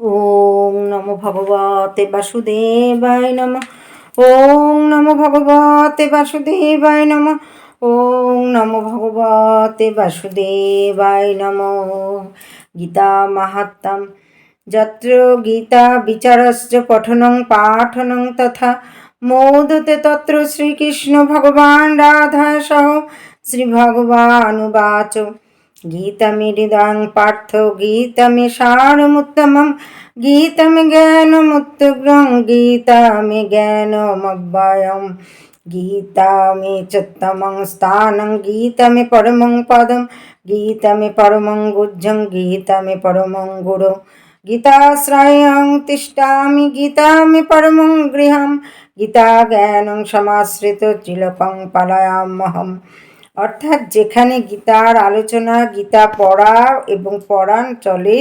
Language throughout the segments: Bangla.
ওং নমো ভগবতে বাসুদেবায় নমঃ। ওং নমো ভগবতে বাসুদেবায় নমঃ। ওং নমো ভগবতে বাসুদেবায় নমঃ। গীতা মাহাত্ম্যম যত্র গীতা বিচারশ্চ পঠনং পাঠনং তথা মোদতে তত্র শ্রীকৃষ্ণ ভগবান রাধা সহ শ্রীভগবানুবাচ গীতমিদং পার্থ গীতমি সারমুত্তমং গীতমি জ্ঞানমুত্তগ্রং গীতমি জ্ঞানমব্যয়ম গীতমি চোত্তমং স্থানং গীতমি পরমং পদম গীতমি পরমং গুহ্যং গীতমি পরমং গুরু গীতাশ্রয়ং তিষ্ঠামি গীতামি পরমং গৃহম গীতা জ্ঞানং সমাশ্রিত ত্রিলোকং পালয়াম্যহম। অর্থাৎ যেখানে গীতার আলোচনা, গীতা পড়া এবং পড়ান চলে,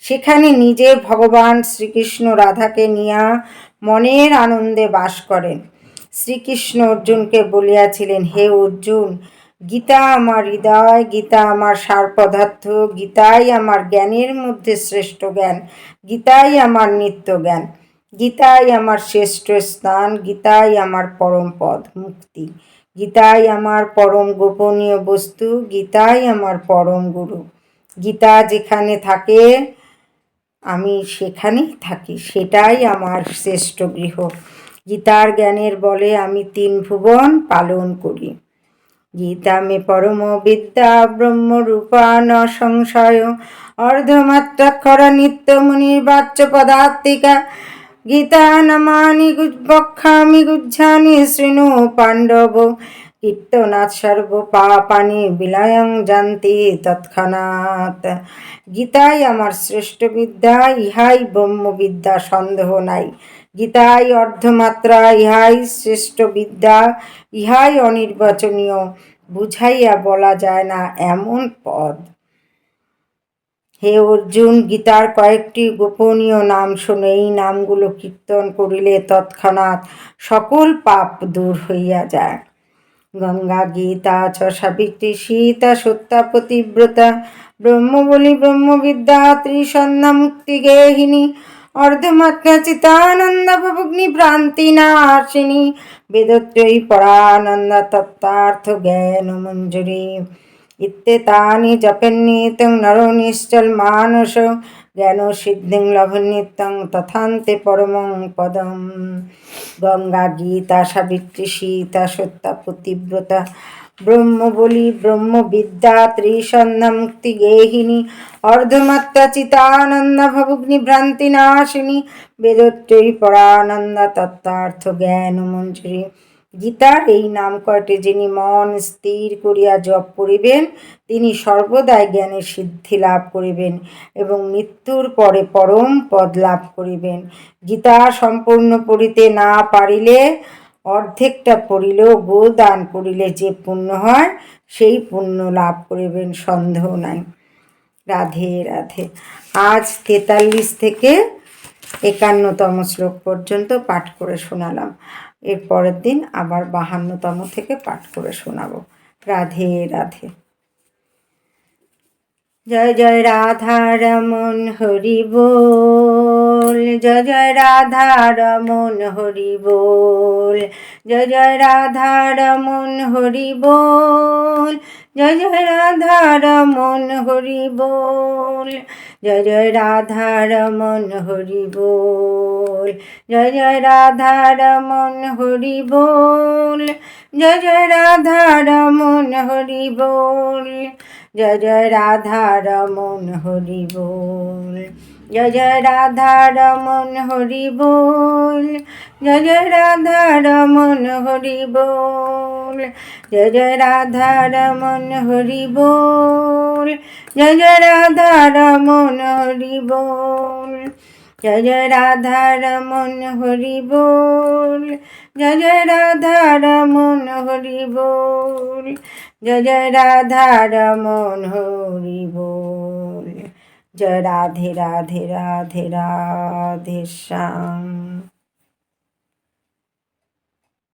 সেখানে নিজে ভগবান শ্রীকৃষ্ণ রাধাকে নিয়া মনের আনন্দে বাস করেন। শ্রীকৃষ্ণ অর্জুনকে বলিয়াছিলেন, হে অর্জুন, গীতা আমার হৃদয়, গীতা আমার সার পদার্থ, গীতাই আমার জ্ঞানের মধ্যে শ্রেষ্ঠ জ্ঞান, গীতাই আমার নিত্য জ্ঞান, গীতাই আমার শ্রেষ্ঠ স্থান, গীতাই আমার পরম পদ মুক্তি, গীতাই আমার পরম গোপনীয় বস্তু, গীতাই আমার পরম গুরু। গীতা যেখানে থাকে আমি সেখানেই থাকি, সেটাই আমার শ্রেষ্ঠ গৃহ। গীতার জ্ঞানের বলে আমি 3 ভুবন পালন করি। গীতা মে পরম বিদ্যা ব্রহ্মরূপা ন সংশয় অর্ধমাত্রাক্ষর নিত্যমুনি বাচ্য পদার্থিকা গীতা নমানি বক্ষামি গুজ্জানি শৃণু পাণ্ডব কীর্তনাথ সর্ব পাপানি বিলয়ং জানতি তৎক্ষণাৎ। গীতাই আমার শ্রেষ্ঠ বিদ্যা, ইহাই ব্রহ্মবিদ্যা, সন্দেহ নাই। গীতাই অর্ধমাত্রা, ইহাই শ্রেষ্ঠ বিদ্যা, ইহাই অনির্বচনীয়, বুঝাইয়া বলা যায় না এমন পদ। হে অর্জুন, গীতার কয়েকটি গোপনীয় নাম শোনো। এই নামগুলো কীর্তন করিলে তৎক্ষণাৎ সকল পাপ দূর হইয়া যায়। গঙ্গা, গীতা চ সাবিত্রী, সীতা, সত্যা, পতিব্রতা, ব্রহ্মবলি, ব্রহ্মবিদ্যা, ত্রিসন্ধ্যা, মুক্তি গেহিনী, অর্ধমাত্রা, চিতানন্দা, ভবগ্নি ভ্রান্তি নাশিনী, বেদত্রয়ী, পরানন্দা, তত্ত্বার্থ জ্ঞান মঞ্জুরি ইত্যেতানি জপন্নিত্যং নরো নিশ্চল মানস জ্ঞান সিদ্ধিং লভন্নিত্যং তথান্তে পরমং পদম। গঙ্গা, গীতা, সাবিত্রী, সীতা, সত্যা, পতিব্রতা, ব্রহ্মবলি, ব্রহ্মবিদ্যা, ত্রিসন্ধ্যা, মুক্তি গেহিনী, অর্ধমাত্রা, চিতানন্দা, ভবগ্নি ভ্রান্তি নাশিনী, বেদত্রয়ী, পরানন্দা, তত্ত্বার্থ জ্ঞান মঞ্জুরি। গীতার এই নাম কয়টি যিনি মন স্থির করিয়া জপ করিবেন, তিনি সর্বদাই জ্ঞানের সিদ্ধি লাভ করিবেন এবং মৃত্যুর পরে পরম পদ লাভ করিবেন। গীতা সম্পূর্ণ পড়িতে না পারিলে, অর্ধেকটা পড়িলেও গোদান করিলে যে পুণ্য হয়, সেই পুণ্য লাভ করিবেন, সন্দেহ নাই। রাধে রাধে। আজ 43 থেকে 51তম শ্লোক পর্যন্ত পাঠ করে শোনালাম। এর পরের দিন আবার 52তম থেকে পাঠ করে শোনাবো। রাধে রাধে। জয় জয় রাধা রমন হরি বল, জয় জয় রাধা রমন হরি বল, জয় জয় রাধা রমন হরি বল, জয় জয় রাধা রমন হরি বল, জয় জয় রাধা রমন হরি বল, জয় জয় রাধা রমন হরি বল, জয় জয় রাধা রমন হরি বল, জয় জয় রাধা রমন হরি বল, জয় জয় রাধা রমন হরি বল, জয় জয় রাধা রমন হরি বল, জয় জয় রাধা রমন হরি বল, জয় জয় রাধা রমন হরি বল, জয় জয় রাধা রমন হরি বল, জয় জয় রাধা রমন হরি বল, জয় জয় রাধা রমন হরি বল। জয় রাধে রাধে রাধে রাধে শ্যাম।